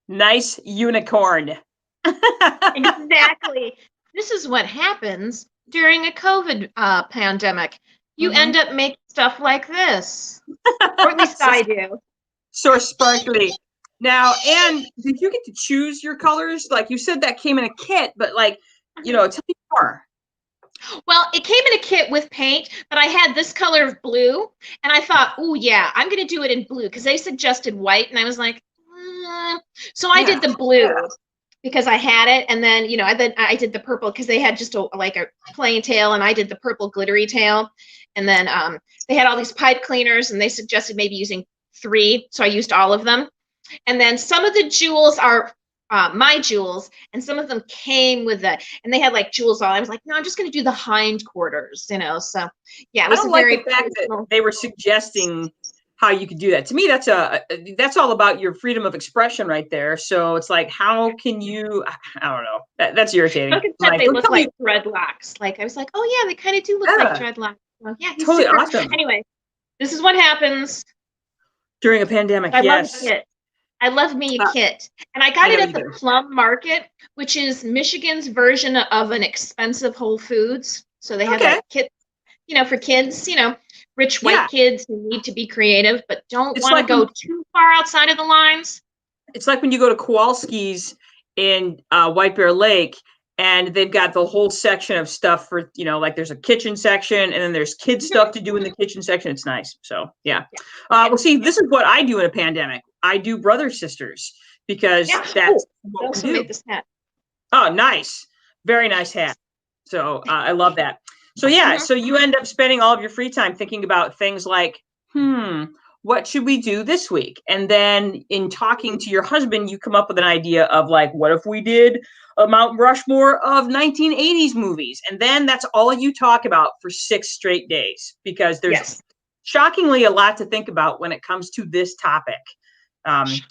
Nice unicorn. Exactly. This is what happens during a COVID pandemic. You Mm-hmm. end up making stuff like this, or at least so, I do. so sparkly. Now, Anne, did you get to choose your colors? Like you said, that came in a kit, but like, tell me more. Well, it came in a kit with paint, but I had this color of blue, and I thought, oh yeah, I'm gonna do it in blue because they suggested white, and I was like, so I Yeah. did the blue because I had it, and then I did the purple because they had just like a plain tail, and I did the purple glittery tail, and then they had all these pipe cleaners, and they suggested maybe using 3, so I used all of them, and then some of the jewels are my jewels, and some of them came with it, and they had like jewels all. I was like, no, I'm just going to do the hindquarters, So yeah, it I was a don't like the very fact that personal. they were suggesting how you could do that. To me, that's all about your freedom of expression right there. So it's like, how can you? I don't know. That's irritating. Duncan said Like, they don't look tell me. like dreadlocks. Like I was like, oh yeah, they kind of do look like Yeah, dreadlocks. So, yeah, he's totally super. awesome Anyway, this is what happens. during a pandemic. I love a Yes, kit. I love me a kit. And I I got it know at you the do. Plum Market, which is Michigan's version of an expensive Whole Foods. So they have Okay. like kits, for kids, rich Yeah, white kids who need to be creative but don't it's want to like when go too far outside of the lines. it's like when you go to Kowalski's in White Bear Lake, and they've got the whole section of stuff for like there's a kitchen section, and then there's kid stuff to do in the kitchen section. It's nice. So yeah. Yeah. Well, see, this is what I do in a pandemic. I do brother sisters because Yeah. Oh, that's I what we also do. made this hat. Oh, nice, very nice hat. So I love that. So yeah, Mm-hmm. so you end up spending all of your free time thinking about things like, what should we do this week? And then in talking to your husband, you come up with an idea of like, what if we did a Mount Rushmore of 1980s movies? And then that's all you talk about for 6 straight days because there's Yes. shockingly a lot to think about when it comes to this topic.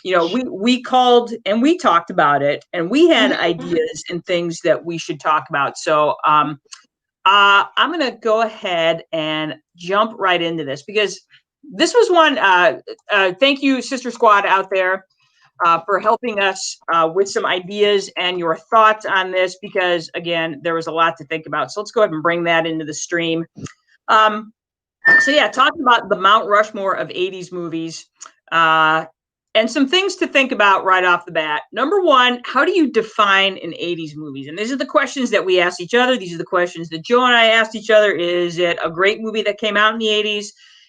We called and we talked about it, and we had Mm-hmm. ideas and things that we should talk about. So I'm going to go ahead and jump right into this because this was one. Thank you, Sister Squad out there, for helping us with some ideas and your thoughts on this because, again, there was a lot to think about. So let's go ahead and bring that into the stream. So yeah, talking about the Mount Rushmore of 80s movies, and some things to think about right off the bat. Number one, how do you define an 80s movies? And these are the questions that we asked each other. These are the questions that Joe and I asked each other. Is it a great movie that came out in the 80s?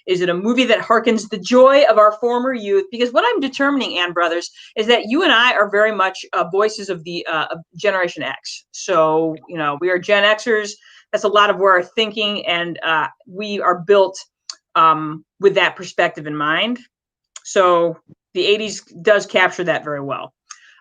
Is it a movie that harkens the joy of our former youth? Because what I'm determining, Ann Brothers, is that you and I are very much voices of the Generation X. So, we are Gen Xers. That's a lot of where our thinking, and we are built with that perspective in mind. So the 80s does capture that very well.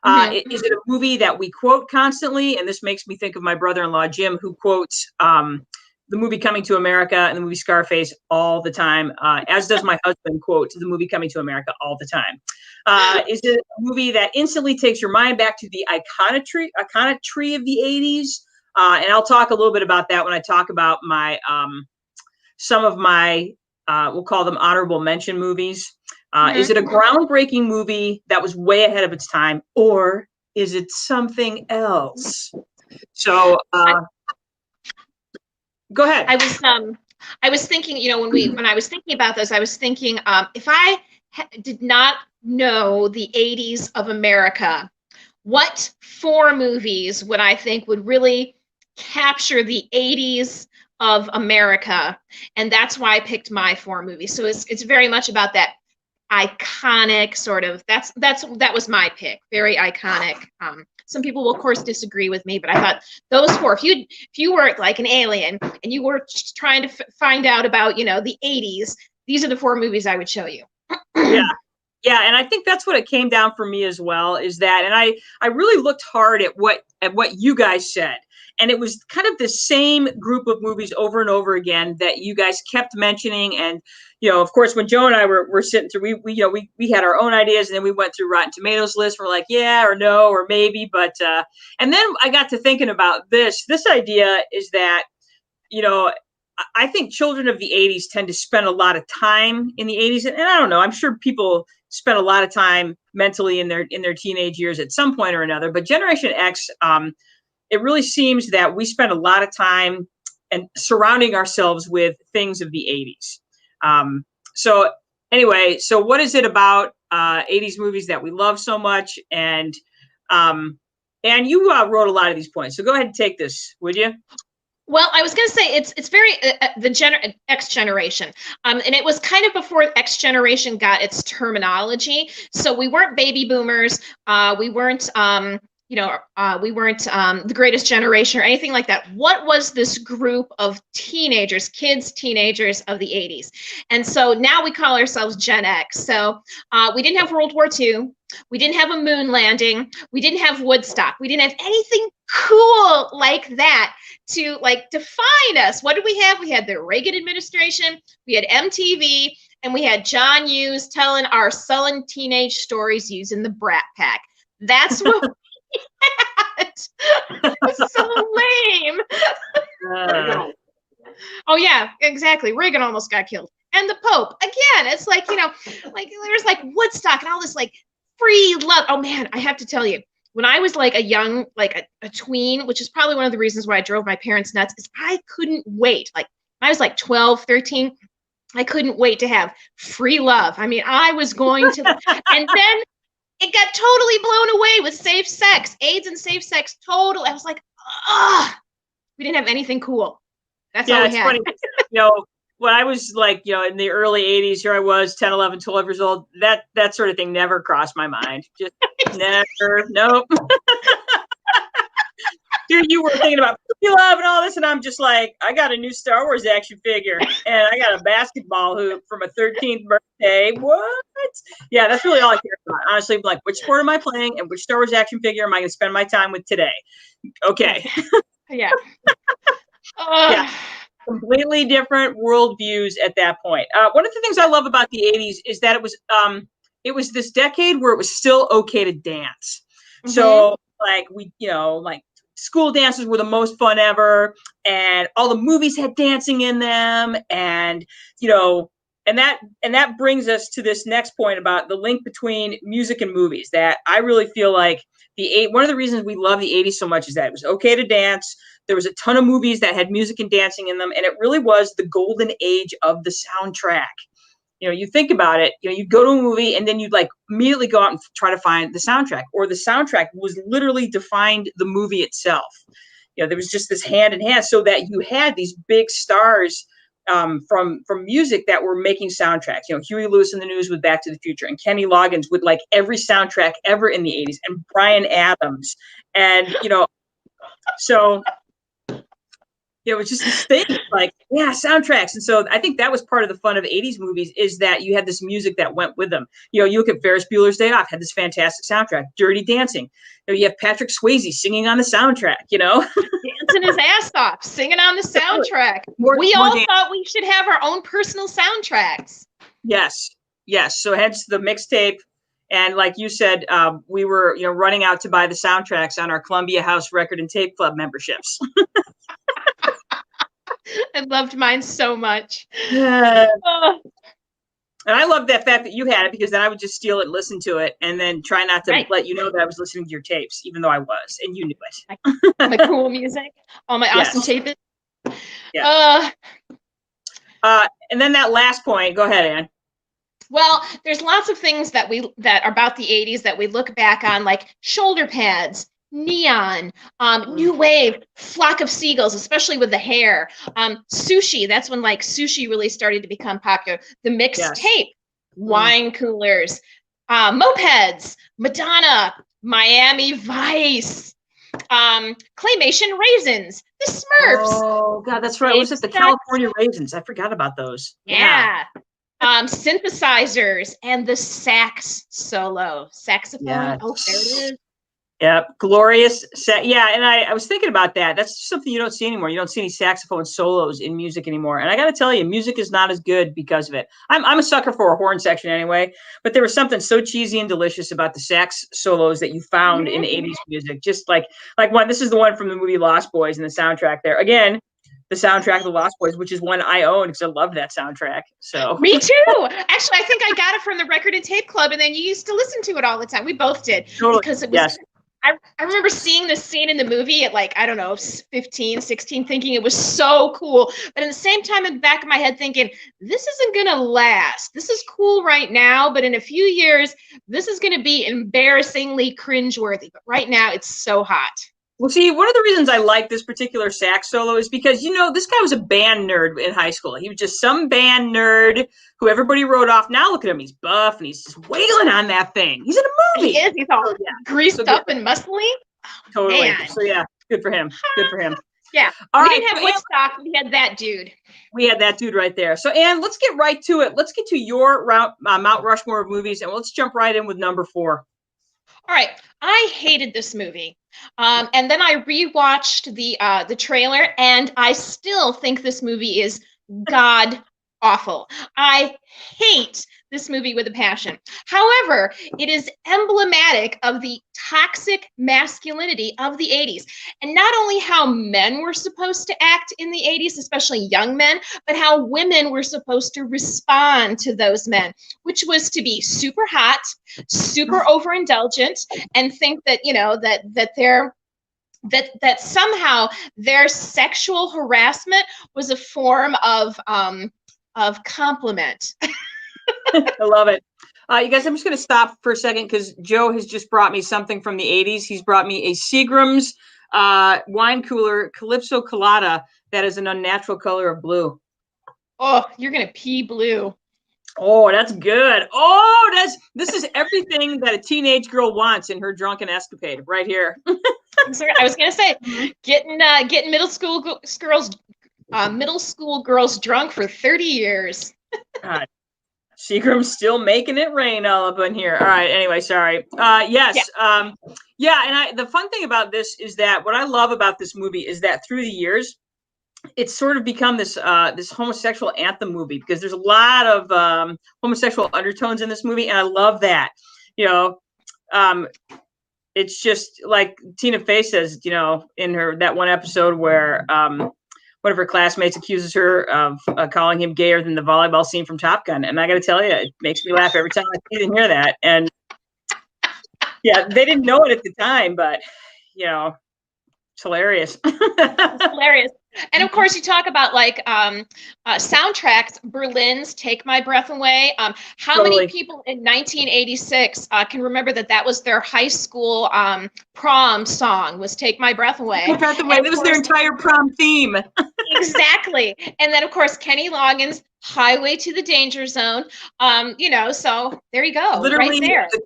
Mm-hmm. Is it a movie that we quote constantly? And this makes me think of my brother-in-law, Jim, who quotes the movie Coming to America and the movie Scarface all the time, as does my husband quote the movie Coming to America all the time. Is it a movie that instantly takes your mind back to the iconography of the 80s? And I'll talk a little bit about that when I talk about my some of my we'll call them honorable mention movies. Mm-hmm. Is it a groundbreaking movie that was way ahead of its time, or is it something else? So go ahead. I was thinking, when I was thinking about this, I was thinking, if I did not know the 80s of America, what 4 movies would I think would really capture the 80s of America? And that's why I picked my 4 movies. So it's very much about that iconic sort of, that was my pick, very iconic. Some people will of course disagree with me, but I thought those 4, if you were like an alien and you were just trying to find out about the 80s, these are the 4 movies I would show you. Yeah, and I think that's what it came down for me as well, is that, and I really looked hard at what you guys said, and it was kind of the same group of movies over and over again that you guys kept mentioning. And of course, when Joe and I were sitting through, we had our own ideas, and then we went through Rotten Tomatoes list. We're like, yeah or no or maybe, but and then I got to thinking about this idea is that I think children of the 80s tend to spend a lot of time in the 80s, and I don't know, I'm sure people spent a lot of time mentally in their teenage years at some point or another. But Generation X, it really seems that we spend a lot of time and surrounding ourselves with things of the 80s. So anyway, so what is it about 80s movies that we love so much? And you wrote a lot of these points. So go ahead and take this, would you? Well, I was going to say it's very the X generation, and it was kind of before X generation got its terminology. So we weren't baby boomers, we weren't we weren't the greatest generation or anything like that. What was this group of teenagers, teenagers of the 80s? And so now we call ourselves Gen X. So we didn't have World War II. We didn't have a moon landing. We didn't have Woodstock. We didn't have anything cool like that to like define us. What did we have? We had the Reagan administration, we had MTV, and we had John Hughes telling our sullen teenage stories using the Brat Pack. That's what we had. It was so lame. Oh yeah, exactly. Reagan almost got killed. And the Pope. Again, it's like, like there's like Woodstock and all this like free love. Oh man, I have to tell you, when I was like a young, like a tween, which is probably one of the reasons why I drove my parents nuts, is I couldn't wait. Like I was like 12, 13, I couldn't wait to have free love. I mean, I was going to, and then it got totally blown away with safe sex, AIDS and safe sex, total. I was like, we didn't have anything cool. That's all we had. Funny. When I was like, in the early 80s, here I was 10, 11, 12 years old, that sort of thing never crossed my mind. Just never, nope. Dude, you were thinking about puppy love and all this, and I'm just like, I got a new Star Wars action figure, and I got a basketball hoop from a 13th birthday. What? Yeah, that's really all I care about. Honestly, like, which sport am I playing, and which Star Wars action figure am I going to spend my time with today? Okay. Yeah. Yeah. Completely different worldviews at that point. One of the things I love about the 80s is that it was this decade where it was still okay to dance. Mm-hmm. So like like school dances were the most fun ever, and all the movies had dancing in them, and and that brings us to this next point about the link between music and movies. That I really feel like one of the reasons we love the 80s so much is that it was okay to dance. There was a ton of movies that had music and dancing in them, and it really was the golden age of the soundtrack. You think about it, you'd go to a movie and then you'd like immediately go out and try to find the soundtrack, or the soundtrack was literally defined the movie itself. There was just this hand in hand, so that you had these big stars from music that were making soundtracks. Huey Lewis and the News with Back to the Future, and Kenny Loggins with like every soundtrack ever in the 80s, and Bryan Adams, and so it was just this thing like, yeah, soundtracks. And so I think that was part of the fun of 80s movies, is that you had this music that went with them. You look at Ferris Bueller's Day Off, had this fantastic soundtrack. Dirty Dancing. You have Patrick Swayze singing on the soundtrack, dancing his ass off, singing on the soundtrack. We all thought we should have our own personal soundtracks. Yes. So hence the mixtape. And like you said, we were, running out to buy the soundtracks on our Columbia House Record and Tape Club memberships. I loved mine so much. And I loved that fact that you had it, because then I would just steal it, listen to it, and then try not to let you know that I was listening to your tapes, even though I was, and you knew it. My cool music, all my awesome tapes. Yeah. And then that last point, go ahead, Ann. Well, there's lots of things that are about the 80s that we look back on, like shoulder pads, neon, new wave, flock of seagulls, especially with the hair, sushi. That's when like sushi really started to become popular. The mixed tape, wine coolers, mopeds, Madonna, Miami Vice, claymation raisins, the Smurfs. Oh God, that's right. Was it the California Raisins? I forgot about those. Yeah. Synthesizers and the sax solo, saxophone. Yes. Oh, there it is. Yeah, glorious set. Yeah, and I was thinking about that. That's something you don't see anymore. You don't see any saxophone solos in music anymore. And I got to tell you, music is not as good because of it. I'm a sucker for a horn section anyway, but there was something so cheesy and delicious about the sax solos that you found in 80s music. Just like one, this is the one from the movie Lost Boys in the soundtrack there. Again, the soundtrack of The Lost Boys, which is one I own because I love that soundtrack. So me too. Actually, I think I got it from the Record and Tape Club, and then you used to listen to it all the time. We both did. Totally. Because it was. Yes. I remember seeing this scene in the movie at like, I don't know, 15, 16, thinking it was so cool. But at the same time, in the back of my head, thinking, this isn't going to last. This is cool right now, but in a few years, this is going to be embarrassingly cringeworthy. But right now, it's so hot. Well, see, one of the reasons I like this particular sax solo is because, you know, this guy was a band nerd in high school. He was just some band nerd who everybody wrote off. Now look at him. He's buff and he's just wailing on that thing. He's in a movie. He is. He's all greased up and muscly. Totally. Man. So, yeah, good for him. Good for him. Yeah. All we right, didn't have Woodstock. We had that dude. We had that dude right there. So, Anne, let's get right to it. Let's get to your Mount Rushmore of movies, and let's jump right in with number 4. All right. I hated this movie. And then I rewatched the trailer, and I still think this movie is god awful. I hate this movie with a passion. However, it is emblematic of the toxic masculinity of the 80s. And not only how men were supposed to act in the 80s, especially young men, but how women were supposed to respond to those men, which was to be super hot, super overindulgent, and think that, you know, that somehow their sexual harassment was a form of compliment. I love it. You guys, I'm just going to stop for a second because Joe has just brought me something from the 80s. He's brought me a Seagram's wine cooler, Calypso Colada, that is an unnatural color of blue. Oh, you're going to pee blue. Oh, that's good. Oh, this is everything that a teenage girl wants in her drunken escapade right here. I was going to say, getting middle school girls drunk for 30 years. God. Seagram's still making it rain all up in here. All right. Anyway, sorry. Yes. Yeah. And the fun thing about this is that what I love about this movie is that through the years, it's sort of become this this homosexual anthem movie because there's a lot of homosexual undertones in this movie, and I love that. You know, it's just like Tina Fey says, you know, in that one episode where one of her classmates accuses her of calling him gayer than the volleyball scene from Top Gun. And I got to tell you, it makes me laugh every time I see it and hear that. And yeah, they didn't know it at the time, but, you know, it's hilarious. It's hilarious. And of course, you talk about like soundtracks. Berlin's "Take My Breath Away." How many people in 1986 can remember that was their high school prom song? Was "Take My Breath Away"? Breath Away. That was their entire prom theme. Exactly. And then, of course, Kenny Loggins' "Highway to the Danger Zone." You know, so there you go. Literally right there. The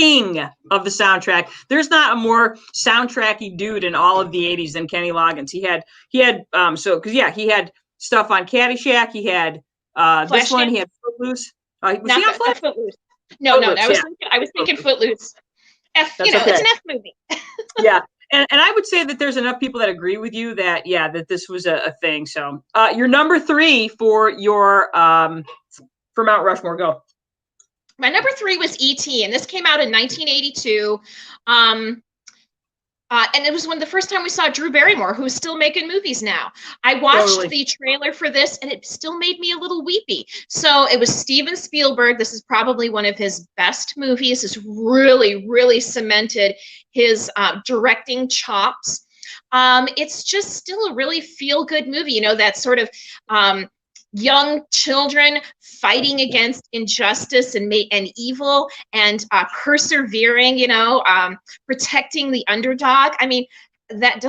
king of the soundtrack. There's not a more soundtracky dude in all of the 80s than Kenny Loggins. He had he had stuff on Caddyshack. He had this one. He had Footloose. Was he on Flash? Footloose. No, Footloose, I was thinking Footloose. You know, okay. It's an F movie. Yeah. And I would say that there's enough people that agree with you that, yeah, that this was a thing. So your number 3 for your for Mount Rushmore, go. My number 3 was E.T., and this came out in 1982. And it was the first time we saw Drew Barrymore, who's still making movies now. I watched the trailer for this, and it still made me a little weepy. So it was Steven Spielberg. This is probably one of his best movies. It's really, really cemented his directing chops. It's just still a really feel-good movie. You know, that sort of young children fighting against injustice and evil and persevering, you know, protecting the underdog. I mean, that's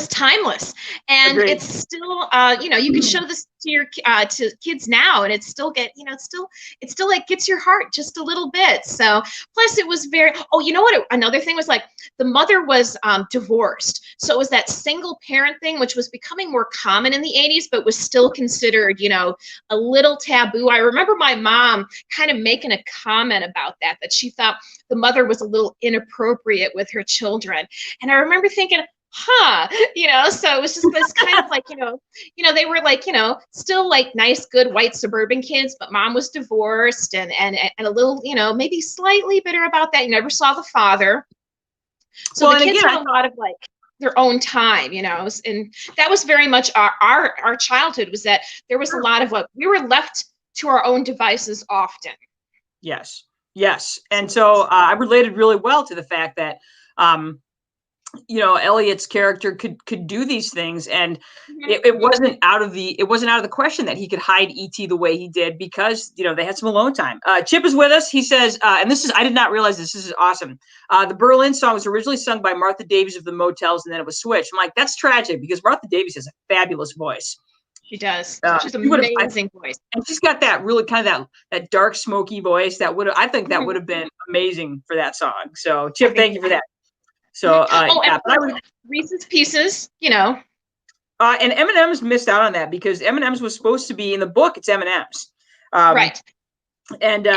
timeless, and Agreed. It's still you know, you can show this to your to kids now, and it still like gets your heart just a little bit. So plus it was very, you know what, another thing was like the mother was divorced, so it was that single parent thing, which was becoming more common in the 80s, but was still considered, you know, a little taboo. I remember my mom kind of making a comment about that she thought the mother was a little inappropriate with her children, and I remember thinking, you know, so it was just this kind of like, you know, they were like, you know, still like nice, good white suburban kids, but mom was divorced and a little, you know, maybe slightly bitter about that. You never saw the father. So the kids had a lot of like, their own time, and that was very much our childhood, was that there was a lot of what we were left to our own devices often. Yes. Yes. And so I related really well to the fact that, Elliot's character could do these things, and it wasn't out of the question that he could hide E.T. the way he did, because they had some alone time. Chip is with us. He says, and I did not realize this. This is awesome. The Berlin song was originally sung by Martha Davies of the Motels, and then it was switched. I'm like, that's tragic, because Martha Davies has a fabulous voice. She does. She's an amazing voice, and she's got that really kind of that dark, smoky voice I think that would have been amazing for that song. So Chip, thank you for that. So, Reese's Pieces, and M&M's missed out on that, because M&M's was supposed to be in the book. It's M&M's, right? And go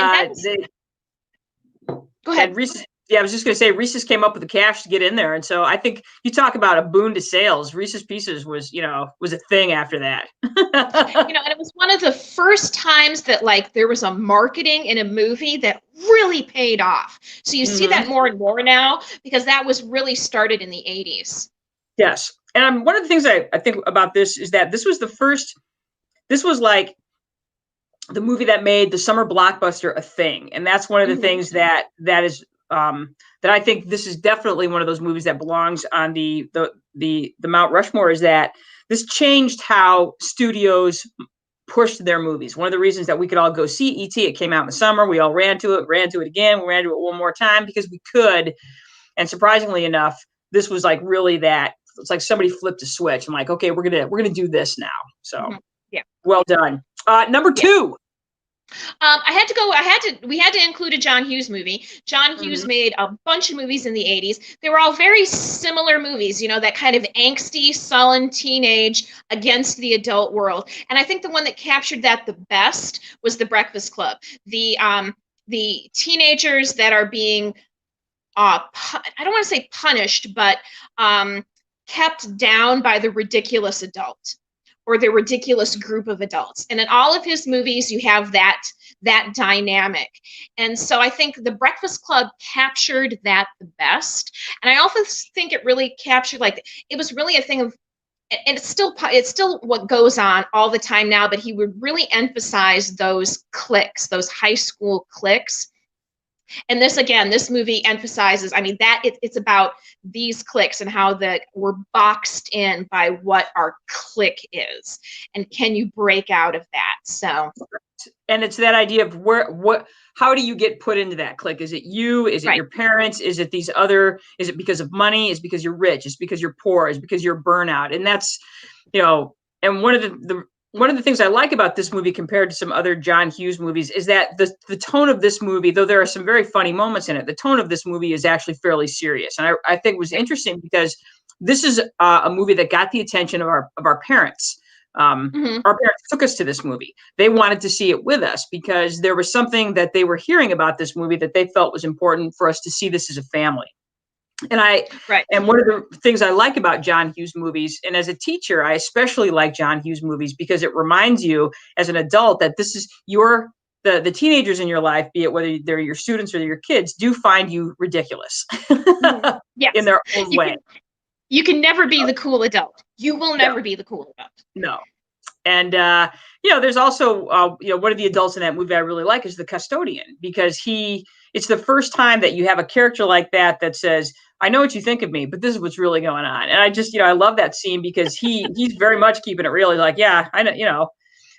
ahead. And Reese's, I was just going to say, Reese's came up with the cash to get in there, and so I think you talk about a boon to sales. Reese's Pieces was a thing after that. And it was one of the first times that there was a marketing in a movie that really paid off. So you see that more and more now, because that was really started in the 80s. Yes. And one of the things I think about this is that this was like the movie that made the summer blockbuster a thing. And that's one of the things that I think this is definitely one of those movies that belongs on the Mount Rushmore, is that this changed how studios pushed their movies. One of the reasons that we could all go see E.T., it came out in the summer. We all ran to it again. We ran to it one more time because we could. And surprisingly enough, this was like really that. It's like somebody flipped a switch. I'm like, okay, we're gonna do this now. So yeah, well done. Number two. We had to include a John Hughes movie. John Hughes made a bunch of movies in the 80s. They were all very similar movies, that kind of angsty, sullen teenage against the adult world. And I think the one that captured that the best was The Breakfast Club. The teenagers that are being, I don't want to say punished, but kept down by the ridiculous adult, or the ridiculous group of adults. And in all of his movies, you have that dynamic. And so I think The Breakfast Club captured that the best. And I also think it really captured, it was really a thing of, and it's still what goes on all the time now, but he would really emphasize those cliques, those high school cliques. And this movie emphasizes, it's about these cliques and how that we're boxed in by what our clique is. And can you break out of that? So, and it's that idea of how do you get put into that clique? Is it you? Is it your parents? Is it is it because of money? Is it because you're rich? Is it because you're poor? Is it because you're burnout? And that's, and one of the things I like about this movie compared to some other John Hughes movies is that the tone of this movie, though there are some very funny moments in it, the tone of this movie is actually fairly serious. And I think it was interesting because this is a movie that got the attention of our parents. Our parents took us to this movie. They wanted to see it with us because there was something that they were hearing about this movie that they felt was important for us to see this as a family. And and one of the things I like about John Hughes movies, and as a teacher, I especially like John Hughes movies because it reminds you as an adult that this is the teenagers in your life, be it whether they're your students or your kids, do find you ridiculous in their own way. You can never be the cool adult. You will never be the cool adult. No. And, there's also, one of the adults in that movie I really like is the custodian, because it's the first time that you have a character like that says, I know what you think of me, but this is what's really going on. And I just, I love that scene because he's very much keeping it real. He's like, yeah, I know,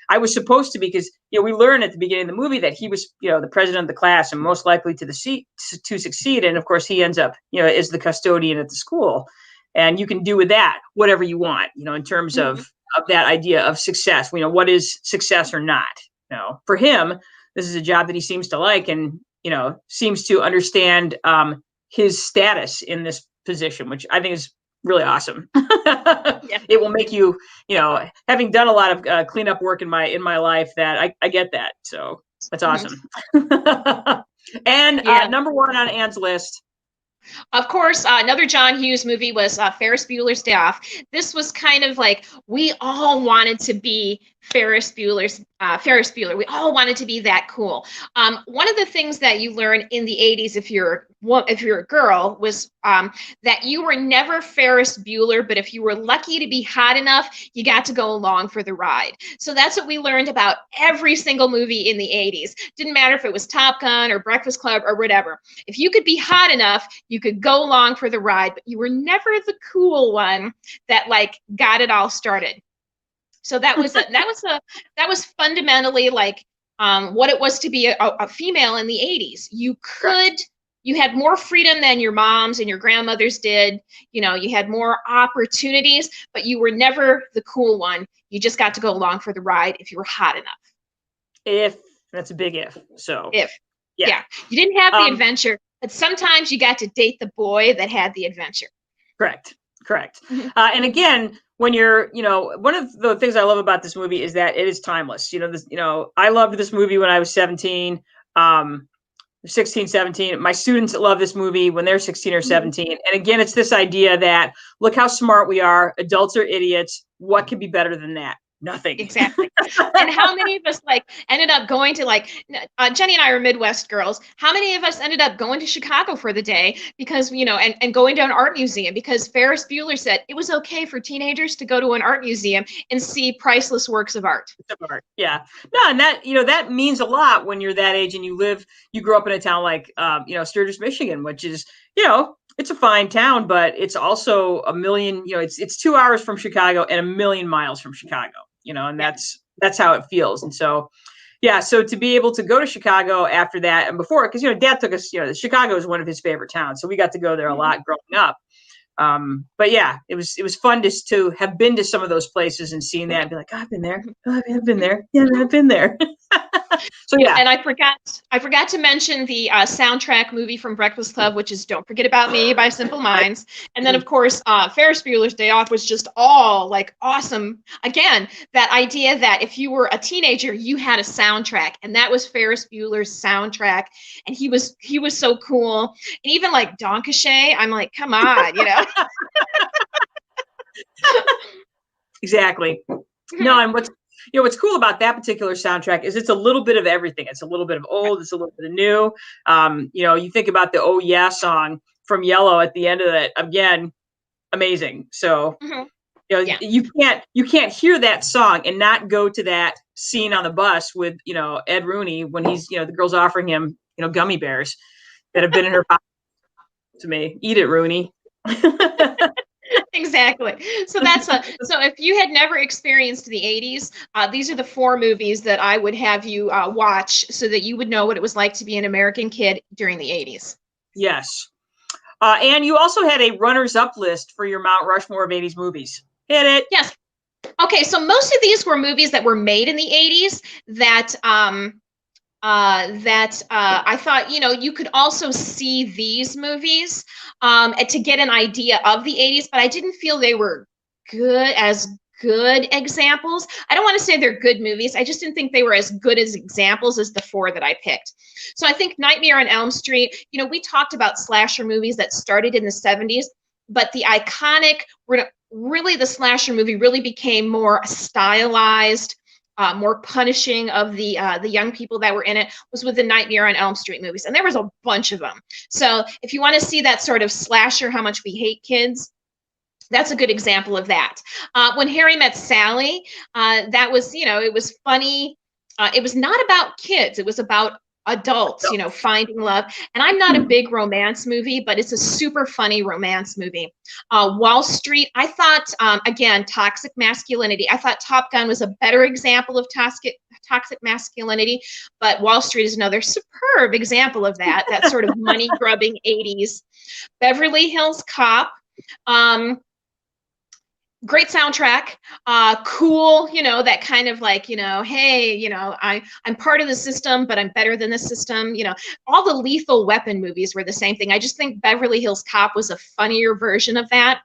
I was supposed to, because, we learn at the beginning of the movie that he was, the president of the class and most likely to succeed. And of course he ends up, as the custodian at the school, and you can do with that whatever you want, in terms of that idea of success. What is success or not? For him, this is a job that he seems to like, and seems to understand his status in this position, which I think is really awesome. It will make you, having done a lot of cleanup work in my life, that I get that. So that's awesome. And number one on Anne's list. Of course, another John Hughes movie was Ferris Bueller's Day Off. This was kind of like, we all wanted to be Ferris Bueller's Ferris Bueller. We all wanted to be that cool. One of the things that you learn in the 80's, if you're a girl, was that you were never Ferris Bueller, but if you were lucky to be hot enough, you got to go along for the ride. So that's what we learned about every single movie in the 80's. Didn't matter if it was Top Gun or Breakfast Club or whatever. If you could be hot enough, you could go along for the ride, but you were never the cool one that like got it all started. So that was fundamentally like what it was to be a female in the 80's. You had more freedom than your moms and your grandmothers did. You know, you had more opportunities, but you were never the cool one. You just got to go along for the ride if you were hot enough. If that's a big if. So yeah. You didn't have the adventure, but sometimes you got to date the boy that had the adventure. Correct. And again, when you're, one of the things I love about this movie is that it is timeless. I loved this movie when I was 17, 16, 17. My students love this movie when they're 16 or 17. And again, it's this idea that look how smart we are. Adults are idiots. What could be better than that? Nothing. Exactly. And how many of us like ended up going to Jenny and I are Midwest girls. How many of us ended up going to Chicago for the day because, and going to an art museum because Ferris Bueller said it was okay for teenagers to go to an art museum and see priceless works of art. Yeah. No, and that, that means a lot when you're that age and you grew up in a town like, Sturgis, Michigan, which is, it's a fine town, but it's also a million, it's 2 hours from Chicago and a million miles from Chicago, and that's how it feels. And so, yeah, so to be able to go to Chicago after that and before, because, Dad took us, Chicago is one of his favorite towns. So we got to go there a lot growing up. But yeah, it was fun just to have been to some of those places and seeing that and be like, oh, I've been there. Oh, I've been there. Yeah, I've been there. So yeah. And I forgot to mention the soundtrack movie from Breakfast Club, which is "Don't Forget About Me" by Simple Minds. And then of course, Ferris Bueller's Day Off was just all like awesome. Again, that idea that if you were a teenager, you had a soundtrack, and that was Ferris Bueller's soundtrack, and he was so cool. And even like Donkashay, I'm like, come on, Exactly. No, and what's cool about that particular soundtrack is it's a little bit of everything. It's a little bit of old, it's a little bit of new. You think about the "Oh Yeah" song from Yellow at the end of it, again, amazing. So, you can't hear that song and not go to that scene on the bus with, Ed Rooney when he's, the girl's offering him, gummy bears that have been in her pocket to me. Eat it, Rooney. Exactly. So so if you had never experienced the 80's, these are the 4 movies that I would have you watch so that you would know what it was like to be an American kid during the 80's. Yes. And you also had a runners-up list for your Mount Rushmore of 80's movies. Hit it. Yes. Okay, so most of these were movies that were made in the 80's that I thought, you could also see these movies to get an idea of the 80's, but I didn't feel they were good examples. I don't want to say they're good movies. I just didn't think they were as good as examples as the 4 that I picked. So I think Nightmare on Elm Street, we talked about slasher movies that started in the 70's, but the iconic, really the slasher movie really became more stylized, more punishing of the young people that were in it was with the Nightmare on Elm Street movies. And there was a bunch of them. So if you want to see that sort of slasher, how much we hate kids, that's a good example of that. When Harry Met Sally, that was, it was funny. It was not about kids. It was about adults, finding love. And I'm not a big romance movie, but it's a super funny romance movie. Wall Street, I thought, again, toxic masculinity. I thought Top Gun was a better example of toxic masculinity, but Wall Street is another superb example of that sort of money-grubbing 80's. Beverly Hills Cop, great soundtrack, cool, that kind of like, hey, I'm part of the system, but I'm better than the system. All the Lethal Weapon movies were the same thing. I just think Beverly Hills Cop was a funnier version of that.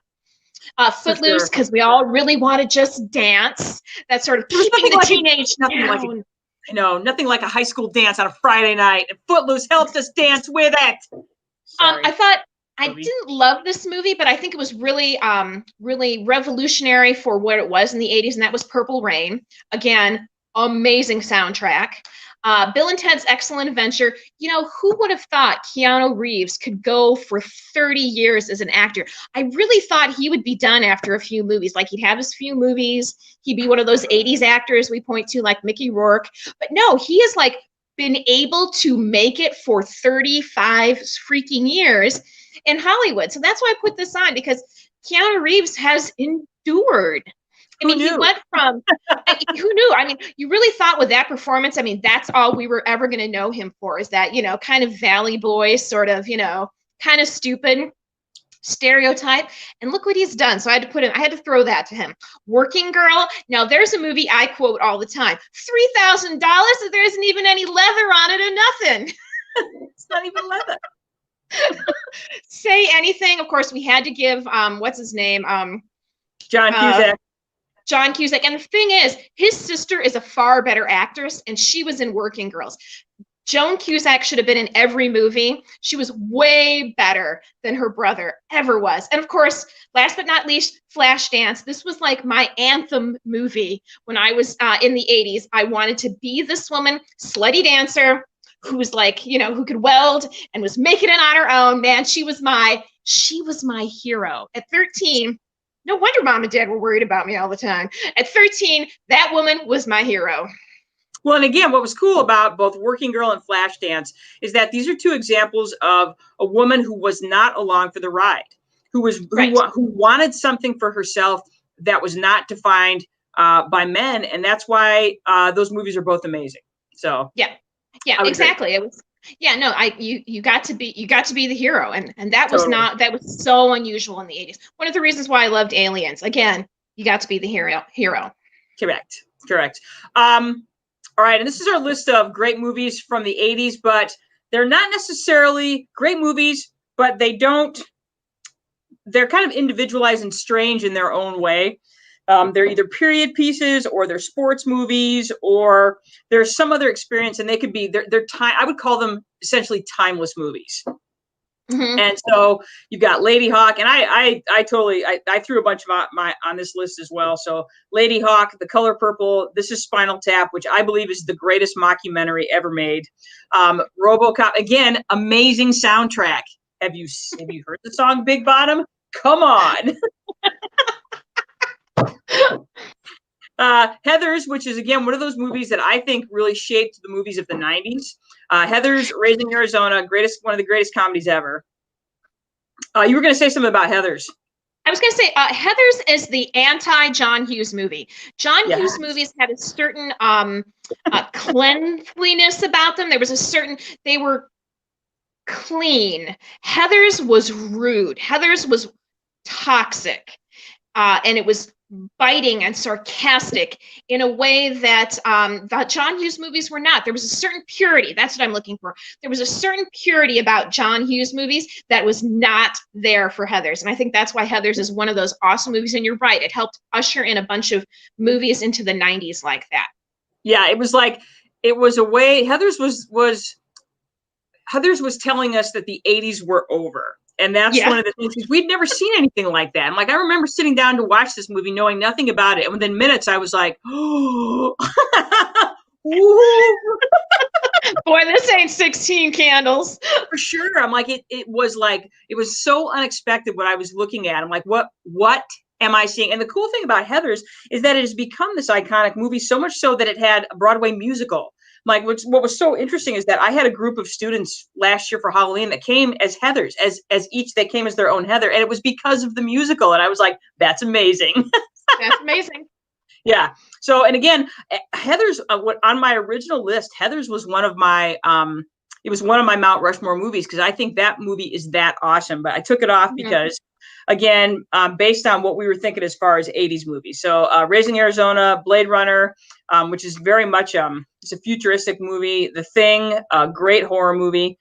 Footloose, because we all really want to just dance. That sort of keeping the teenage down. I know, nothing like a high school dance on a Friday night. And Footloose helped us dance with it. I didn't love this movie, but I think it was really, really revolutionary for what it was in the 80's, and that was Purple Rain. Again, amazing soundtrack. Bill and Ted's Excellent Adventure. You know, who would have thought Keanu Reeves could go for 30 years as an actor? I really thought he would be done after a few movies. Like, he'd have his few movies. He'd be one of those 80s actors we point to, like Mickey Rourke. But no, he has like been able to make it for 35 freaking years in Hollywood. So that's why I put this on, because Keanu Reeves has endured. I mean, he went from, who knew? I mean, you really thought with that performance, I mean, that's all we were ever going to know him for, is that, you know, kind of Valley Boy, sort of, you know, kind of stupid stereotype. And look what he's done. So I had to throw that to him. Working Girl. Now, there's a movie I quote all the time. $3,000, there isn't even any leather on it or nothing. It's not even leather. Say Anything. Of course, we had to give, what's his name? John Cusack. John Cusack. And the thing is, his sister is a far better actress, and she was in Working Girls. Joan Cusack should have been in every movie. She was way better than her brother ever was. And of course, last but not least, Flashdance. This was like my anthem movie when I was in the 80s. I wanted to be this woman, slutty dancer, who was like, you know, who could weld and was making it on her own. Man, she was my hero. At 13, no wonder mom and dad were worried about me all the time. At 13, that woman was my hero. Well, and again, what was cool about both Working Girl and Flashdance is that these are two examples of a woman who was not along for the ride, who wanted something for herself that was not defined by men, and that's why those movies are both amazing. So yeah, exactly. Agree. It was. Yeah, no, you got to be the hero, and that was totally. That was so unusual in the 80s. One of the reasons why I loved Aliens. Again, you got to be the hero. Correct. All right, and this is our list of great movies from the 80s, but they're not necessarily great movies, but they're kind of individualized and strange in their own way. They're either period pieces, or they're sports movies, or there's some other experience, and they could be they're time. I would call them essentially timeless movies. Mm-hmm. And so you've got Lady Hawk, and I threw a bunch of on this list as well. So Lady Hawk, The Color Purple, This Is Spinal Tap, which I believe is the greatest mockumentary ever made. RoboCop, again, amazing soundtrack. Have you heard the song Big Bottom? Come on. Heathers, which is again one of those movies that I think really shaped the movies of the 90s. Heathers, Raising Arizona, one of the greatest comedies ever. You were going to say something about Heathers. I was going to say Heathers is the anti-John Hughes movie. John Hughes movies had a certain cleanliness about them. They were clean. Heathers was rude. Heathers was toxic. And it was biting and sarcastic in a way that the John Hughes movies were not. There was a certain purity. That's what I'm looking for. There was a certain purity about John Hughes movies that was not there for Heathers. And I think that's why Heathers is one of those awesome movies. And you're right. It helped usher in a bunch of movies into the 90s like that. Yeah, it was a way. Heathers was telling us that the 80s were over. And that's one of the things, we'd never seen anything like that. And I remember sitting down to watch this movie knowing nothing about it. And within minutes, I was like, oh, boy, this ain't 16 Candles. For sure. I'm like, it was so unexpected what I was looking at. I'm like, what am I seeing? And the cool thing about Heathers is that it has become this iconic movie, so much so that it had a Broadway musical. What was so interesting is that I had a group of students last year for Halloween that came as Heathers, they came as their own Heather, and it was because of the musical. And I was like, that's amazing. That's amazing. Yeah. So, and again, Heathers, on my original list, Heathers was one of my Mount Rushmore movies, because I think that movie is that awesome. But I took it off because, again, based on what we were thinking as far as 80s movies. So Raising Arizona, Blade Runner, which is very much it's a futuristic movie. The Thing, a great horror movie.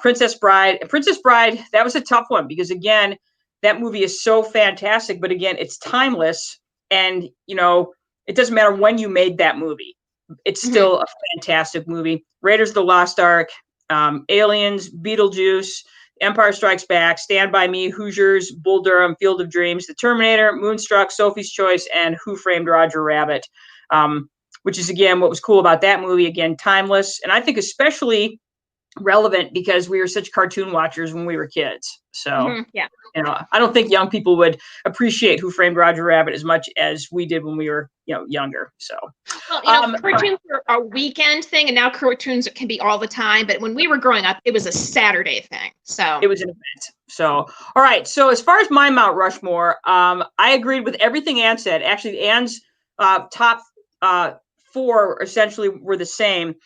Princess Bride, that was a tough one, because again, that movie is so fantastic, but again, it's timeless, and it doesn't matter when you made that movie, it's still a fantastic movie. Raiders of the Lost Ark, Aliens, Beetlejuice, Empire Strikes Back, Stand By Me, Hoosiers, Bull Durham, Field of Dreams, The Terminator, Moonstruck, Sophie's Choice, and Who Framed Roger Rabbit. which is, again, what was cool about that movie. Again, timeless, and I think especially relevant because we were such cartoon watchers when we were kids. So, Yeah. I don't think young people would appreciate Who Framed Roger Rabbit as much as we did when we were, younger. So, well, cartoons are a weekend thing, and now cartoons can be all the time. But when we were growing up, it was a Saturday thing. So it was an event. So, all right. So as far as my Mount Rushmore, I agreed with everything Ann said. Actually, Ann's top 4 essentially were the same.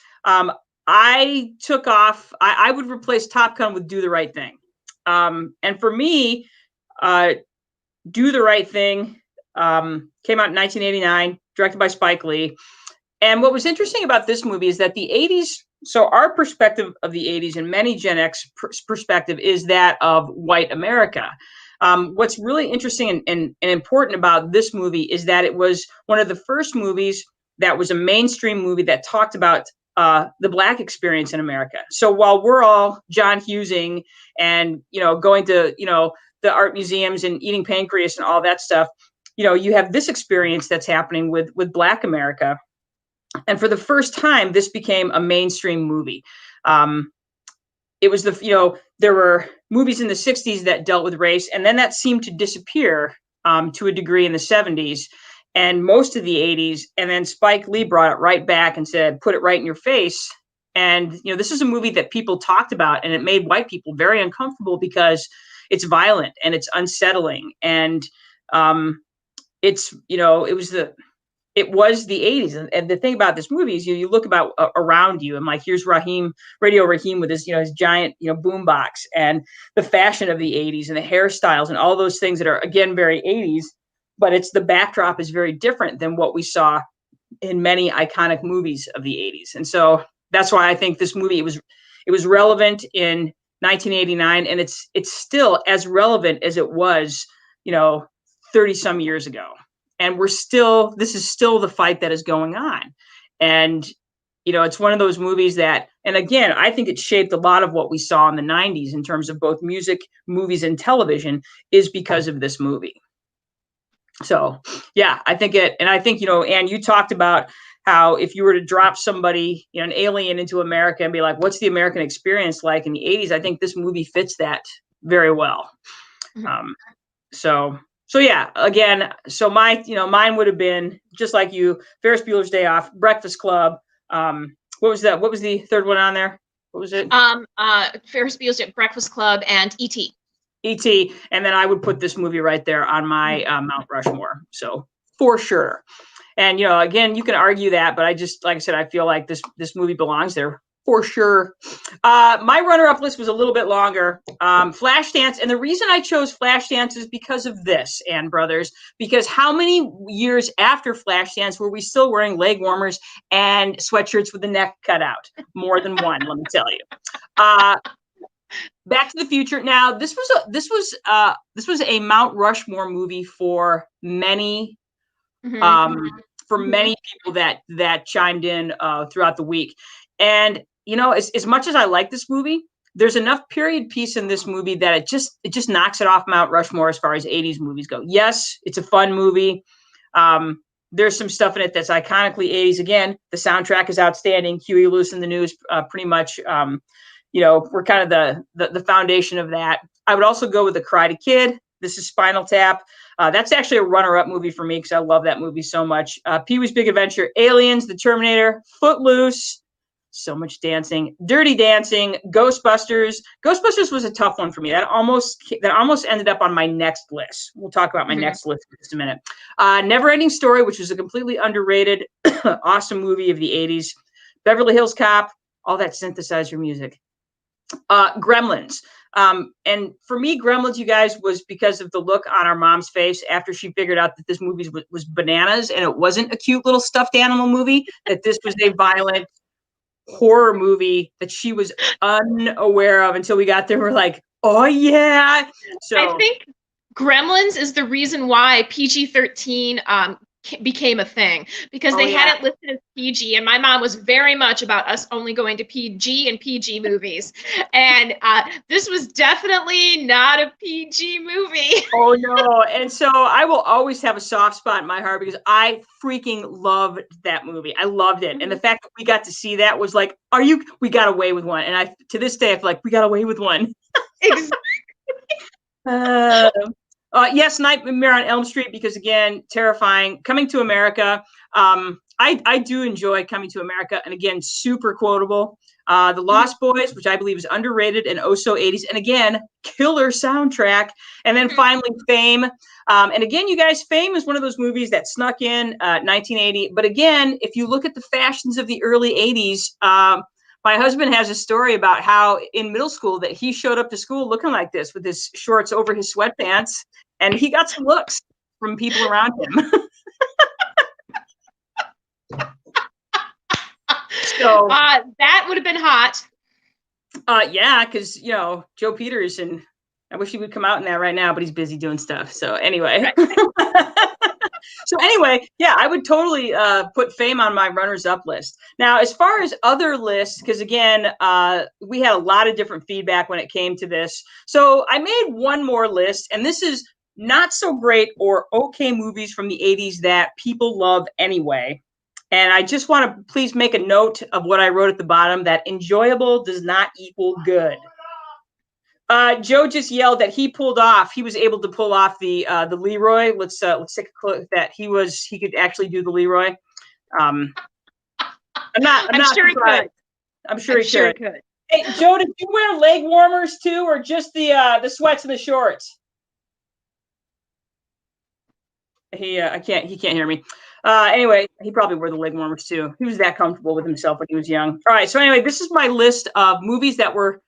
I took off. I would replace Top Gun with Do the Right Thing. And for me, Do the Right Thing came out in 1989, directed by Spike Lee. And what was interesting about this movie is that the 80s, so our perspective of the 80s and many Gen X perspective is that of white America. What's really interesting and important about this movie is that it was one of the first movies that was a mainstream movie that talked about the Black experience in America. So while we're all John Hughesing and, going to, the art museums and eating pancreas and all that stuff, you have this experience that's happening with Black America. And for the first time, this became a mainstream movie. It was there were movies in the 60s that dealt with race, and then that seemed to disappear to a degree in the 70s. And most of the 80s, and then Spike Lee brought it right back and said, put it right in your face. And, this is a movie that people talked about, and it made white people very uncomfortable because it's violent and it's unsettling. And it was the 80s. And the thing about this movie is you look about around you, and like, here's Radio Raheem with his, his giant, boombox, and the fashion of the 80s and the hairstyles and all those things that are, again, very 80s. But the backdrop is very different than what we saw in many iconic movies of the 80s. And so that's why I think this movie, it was relevant in 1989, and it's still as relevant as it was, 30 some years ago. And this is still the fight that is going on. And, it's one of those movies that, and again, I think it shaped a lot of what we saw in the 90s in terms of both music, movies, and television is because of this movie. So, yeah, I think Ann, you talked about how if you were to drop somebody, an alien into America and be like, what's the American experience like in the 80s? I think this movie fits that very well. So yeah, again, so mine would have been just like you, Ferris Bueller's Day Off, Breakfast Club. What was that? What was the third one on there? What was it? Ferris Bueller's Breakfast Club and E.T. E.T. And then I would put this movie right there on my Mount Rushmore. So for sure. And, again, you can argue that, but like I said, I feel like this movie belongs there for sure. My runner-up list was a little bit longer. Flashdance. And the reason I chose Flashdance is because of this, Ann Brothers, because how many years after Flashdance were we still wearing leg warmers and sweatshirts with the neck cut out? More than one, let me tell you. Back to the Future. Now, this was a Mount Rushmore movie for many people that chimed in throughout the week. And as much as I like this movie, there's enough period piece in this movie that it just knocks it off Mount Rushmore as far as 80s movies go. Yes, it's a fun movie. There's some stuff in it that's iconically 80s. Again, the soundtrack is outstanding. Huey Lewis and the News, pretty much. We're kind of the foundation of that. I would also go with The Karate Kid. This is Spinal Tap. That's actually a runner-up movie for me because I love that movie so much. Pee-wee's Big Adventure, Aliens, The Terminator, Footloose, so much dancing, Dirty Dancing, Ghostbusters. Ghostbusters was a tough one for me. That almost ended up on my next list. We'll talk about my next list in just a minute. Never Ending Story, which was a completely underrated, awesome movie of the 80s. Beverly Hills Cop, all that synthesizer music. Gremlins. And for me, Gremlins, you guys, was because of the look on our mom's face after she figured out that this movie was bananas and it wasn't a cute little stuffed animal movie, that this was a violent horror movie that she was unaware of until we got there. We're like, oh yeah. So I think Gremlins is the reason why PG-13 became a thing because they had it listed as PG, and my mom was very much about us only going to PG and PG movies, and this was definitely not a PG movie. Oh no. And so I will always have a soft spot in my heart because I freaking loved that movie. I loved it. And the fact that we got to see that was like, we got away with one. And to this day, I feel like we got away with one. Exactly. Yes, Nightmare on Elm Street, because again, terrifying. Coming to America. I do enjoy Coming to America, and again, super quotable. The Lost Boys, which I believe is underrated, and also 80s, and again, killer soundtrack. And then finally, Fame. And again, you guys, Fame is one of those movies that snuck in 1980. But again, if you look at the fashions of the early 80s, my husband has a story about how in middle school that he showed up to school looking like this with his shorts over his sweatpants, and he got some looks from people around him. So that would have been hot. Yeah, because Joe Peters, and I wish he would come out in that right now, but he's busy doing stuff. So anyway. So anyway, yeah, I would totally put Fame on my runners-up list. Now, as far as other lists, because again, we had a lot of different feedback when it came to this. So I made one more list, and this is not so great or okay movies from the 80s that people love anyway. And I just want to please make a note of what I wrote at the bottom, that enjoyable does not equal good. Joe just yelled that he was able to pull off the Leroy. Let's take a clip that he could actually do the Leroy. I'm sure he could. I'm sure he could. Hey, Joe, did you wear leg warmers too, or just the sweats and the shorts? He can't hear me. Anyway, he probably wore the leg warmers too. He was that comfortable with himself when he was young. All right. So anyway, this is my list of movies that were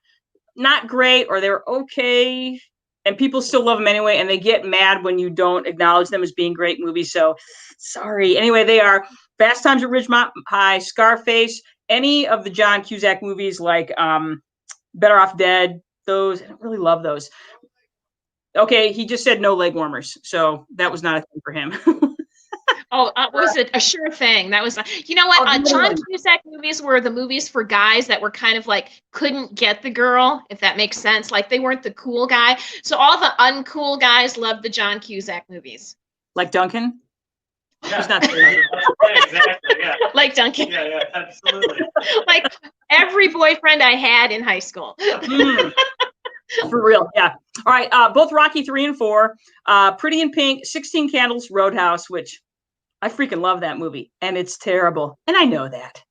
not great, or they were okay, and people still love them anyway, and they get mad when you don't acknowledge them as being great movies. So sorry. Anyway, they are Fast Times at Ridgemont High, Scarface, any of the John Cusack movies like Better Off Dead. Those, I don't really love those. Okay, he just said no leg warmers, so that was not a thing for him. Was it a sure thing? That was, you know what? John Cusack movies were the movies for guys that were kind of like couldn't get the girl, if that makes sense. Like they weren't the cool guy. So all the uncool guys loved the John Cusack movies. Like Duncan? Yeah. He's not yeah, exactly. Yeah. Like Duncan. Yeah, absolutely. Like every boyfriend I had in high school. For real, yeah. All right, both Rocky 3 and 4, Pretty in Pink, 16 Candles, Roadhouse, which I freaking love that movie, and it's terrible, and I know that.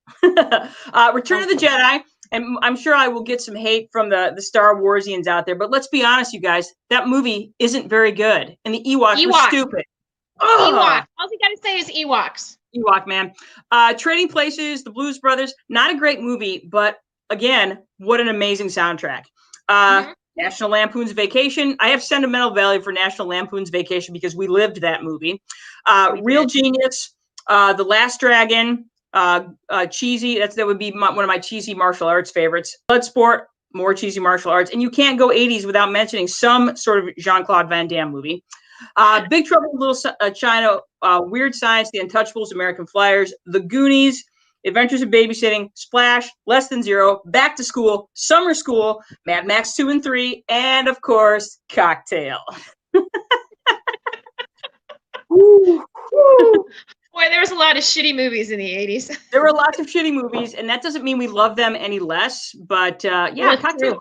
Return of the Jedi, and I'm sure I will get some hate from the Star Warsians out there, but let's be honest, you guys, that movie isn't very good, and the Ewoks were stupid. Ewoks. All you gotta say is Ewoks. Ewok, man. Trading Places, The Blues Brothers, not a great movie, but again, what an amazing soundtrack. National Lampoon's Vacation. I have sentimental value for National Lampoon's Vacation because we lived that movie. Real Genius, The Last Dragon, cheesy. That would be one of my cheesy martial arts favorites. Bloodsport, more cheesy martial arts. And you can't go 80s without mentioning some sort of Jean-Claude Van Damme movie. Big Trouble in Little China, Weird Science, The Untouchables, American Flyers, The Goonies, Adventures in Babysitting, Splash, Less Than Zero, Back to School, Summer School, Mad Max 2 and 3, and of course, Cocktail. Woo, woo. Boy, there was a lot of shitty movies in the 80s. There were lots of shitty movies, and that doesn't mean we love them any less, but yeah, Cocktail.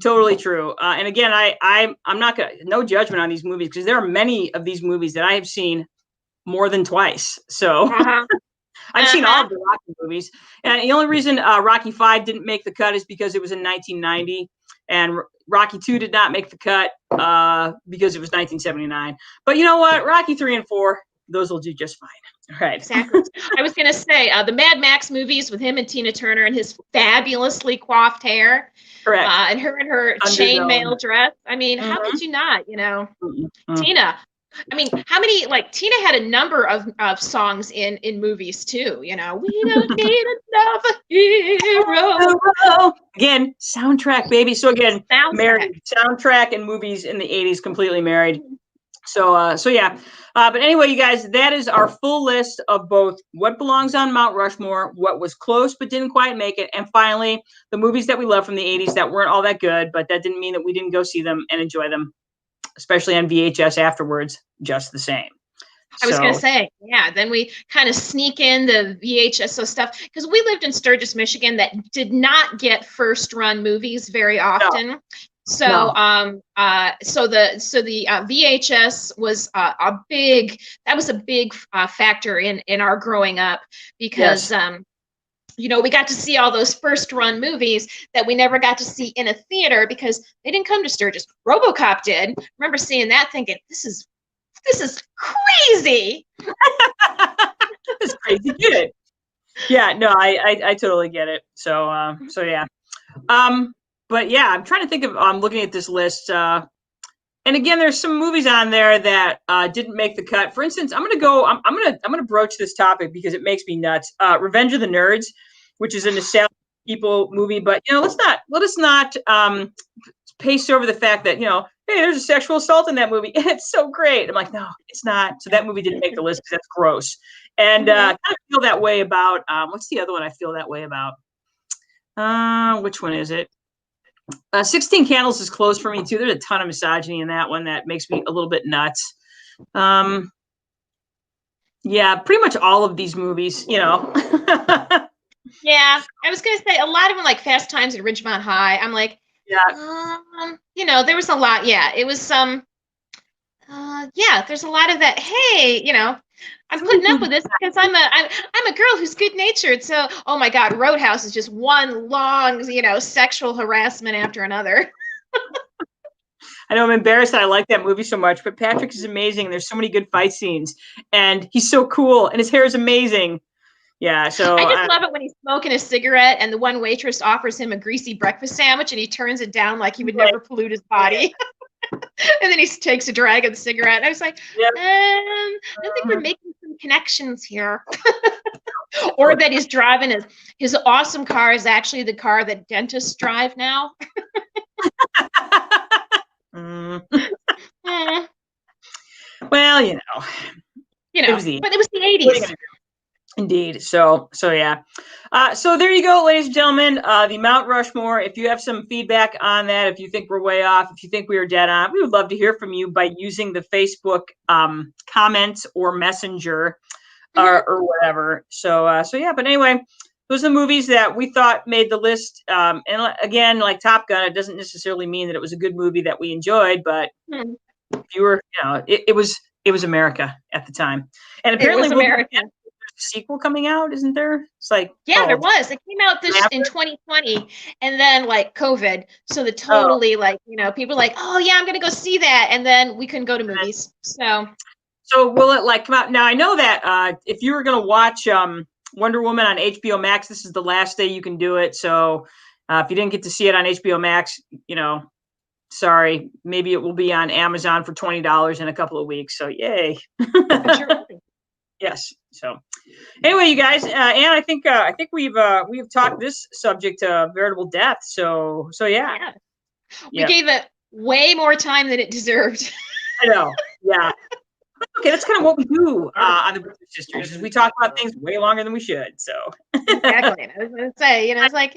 Totally true. And again, I'm not gonna, no judgment on these movies, because there are many of these movies that I have seen more than twice. So I've seen all of the Rocky movies, and the only reason Rocky 5 didn't make the cut is because it was in 1990, and Rocky 2 did not make the cut because it was 1979. But you know what? Rocky 3 and 4, those will do just fine. All right. Exactly. I was going to say the Mad Max movies with him and Tina Turner and his fabulously coiffed hair. Correct. And her chainmail dress. I mean, how could you not, Tina. I mean, how many, like, Tina had a number of songs in movies too, We don't need another hero. Again, soundtrack, baby. So again, married. Soundtrack and movies in the 80s, completely married. So yeah. But anyway, you guys, that is our full list of both what belongs on Mount Rushmore, what was close but didn't quite make it, and finally, the movies that we love from the 80s that weren't all that good, but that didn't mean that we didn't go see them and enjoy them, especially on VHS afterwards, just the same. I was going to say, yeah, then we kind of sneak in the VHS stuff because we lived in Sturgis, Michigan that did not get first run movies very often. No. So, No. so the VHS was a big factor in our growing up because, Yes. We got to see all those first run movies that we never got to see in a theater because they didn't come to Sturgis. RoboCop did. I remember seeing that thinking, this is crazy. It's crazy good. Yeah, no, I totally get it. So yeah. But yeah, I'm trying to think of, I'm looking at this list. And again, there's some movies on there that didn't make the cut. For instance, I'm gonna broach this topic because it makes me nuts. Revenge of the Nerds, which is a nostalgic people movie, but let us not pace over the fact that, hey, there's a sexual assault in that movie and it's so great. I'm like, no, it's not. So that movie didn't make the list because that's gross. And kind of feel that way about what's the other one I feel that way about? Which one is it? 16 Candles is close for me too. There's a ton of misogyny in that one that makes me a little bit nuts. Yeah, pretty much all of these movies, Yeah, I was gonna say a lot of them, like Fast Times at Ridgemont High. I'm like, yeah, there was a lot. Yeah, it was yeah, there's a lot of that. Hey, I'm putting up with this because I'm a girl who's good natured. So, oh my God, Roadhouse is just one long, sexual harassment after another. I know I'm embarrassed that I like that movie so much, but Patrick is amazing. There's so many good fight scenes, and he's so cool, and his hair is amazing. Yeah, so I just love it when he's smoking a cigarette, and the one waitress offers him a greasy breakfast sandwich, and he turns it down like he would never pollute his body. And then he takes a drag of the cigarette. And I was like, I think we're making some connections here. Or that he's driving his awesome car is actually the car that dentists drive now. Well, but it was the 80s. Indeed. So yeah. So there you go, ladies and gentlemen. The Mount Rushmore. If you have some feedback on that, if you think we're way off, if you think we were dead on, we would love to hear from you by using the Facebook comments or Messenger or whatever. So yeah. But anyway, those are the movies that we thought made the list. And again, like Top Gun, it doesn't necessarily mean that it was a good movie that we enjoyed, but if you were, it was America at the time, and apparently it was America. There's a sequel coming out, isn't there? It's like there was. It came out in 2020, and then like COVID, so the totally people like, oh yeah, I'm gonna go see that, and then we couldn't go to movies. So will it come out now? I know that if you were gonna watch Wonder Woman on HBO Max, this is the last day you can do it. So if you didn't get to see it on HBO Max, sorry, maybe it will be on Amazon for $20 in a couple of weeks. So yay. Yes. So anyway, you guys, and I think we've talked this subject to veritable death. So yeah. We gave it way more time than it deserved. I know. Yeah. Okay, that's kind of what we do on the British Sisters. Is we talk about things way longer than we should. So exactly. I was going to say, I was like,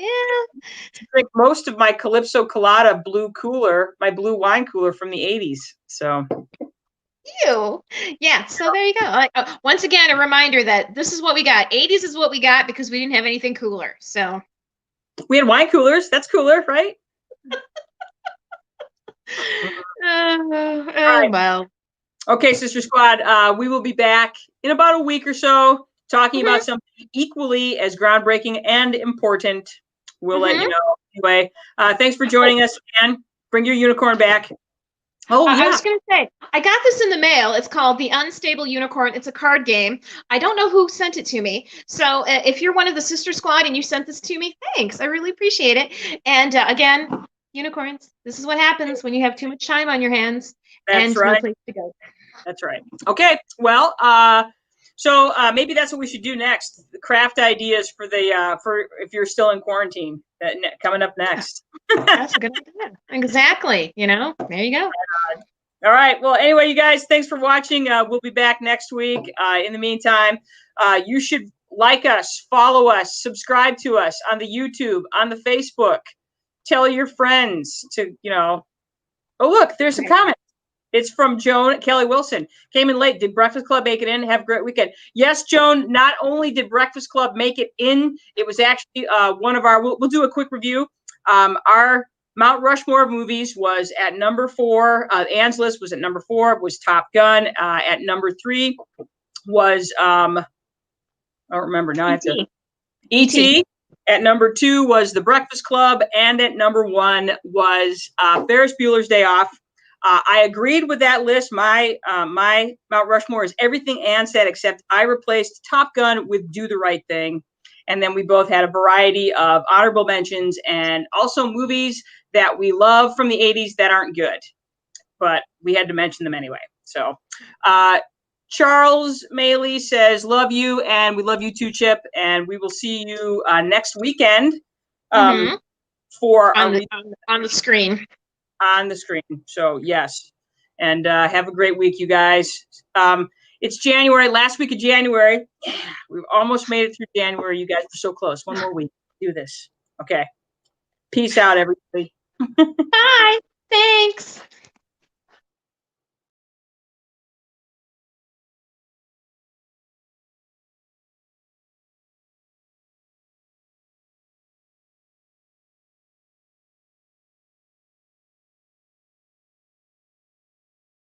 like most of my Calypso Colada blue cooler, my blue wine cooler from the 80s. So. Yeah, so there you go. Once again, a reminder that this is what we got. 80s is what we got because we didn't have anything cooler. So we had wine coolers. That's cooler, right? Right. Well. Okay, Sister Squad, we will be back in about a week or so talking about something equally as groundbreaking and important. We'll let you know. Anyway, thanks for joining us, and bring your unicorn back. Oh, yeah. I was going to say, I got this in the mail. It's called The Unstable Unicorn. It's a card game. I don't know who sent it to me. So if you're one of the Sister Squad and you sent this to me, thanks. I really appreciate it. And again, unicorns, this is what happens when you have too much time on your hands. That's right. No place to go. That's right. Okay. Well, so maybe that's what we should do next. Craft ideas for if you're still in quarantine. Coming up next. That's a good idea. Exactly. There you go. All right. Well, anyway, you guys, thanks for watching. We'll be back next week. In the meantime, you should like us, follow us, subscribe to us on the YouTube, on the Facebook. Tell your friends to, oh, look, there's a comment. It's from Joan Kelly Wilson. Came in late. Did Breakfast Club make it in? Have a great weekend. Yes, Joan, not only did Breakfast Club make it in, it was actually one of our, we'll do a quick review. Our Mount Rushmore of movies was at number 4. Anne's list was at number 4, was Top Gun. At number 3 was, I don't remember now. I have to. E.T. At number 2 was The Breakfast Club. And at number 1 was Ferris Bueller's Day Off. I agreed with that list. My Mount Rushmore is everything Anne said, except I replaced Top Gun with Do the Right Thing. And then we both had a variety of honorable mentions and also movies that we love from the 80s that aren't good. But we had to mention them anyway. So Charles Maley says, love you, and we love you too, Chip. And we will see you next weekend for on the screen. On the screen. So yes, and have a great week, you guys. It's January, last week of January. Yeah, we've almost made it through January. You guys are so close. One more week. Do this. Okay. Peace out, everybody. Bye. Thanks.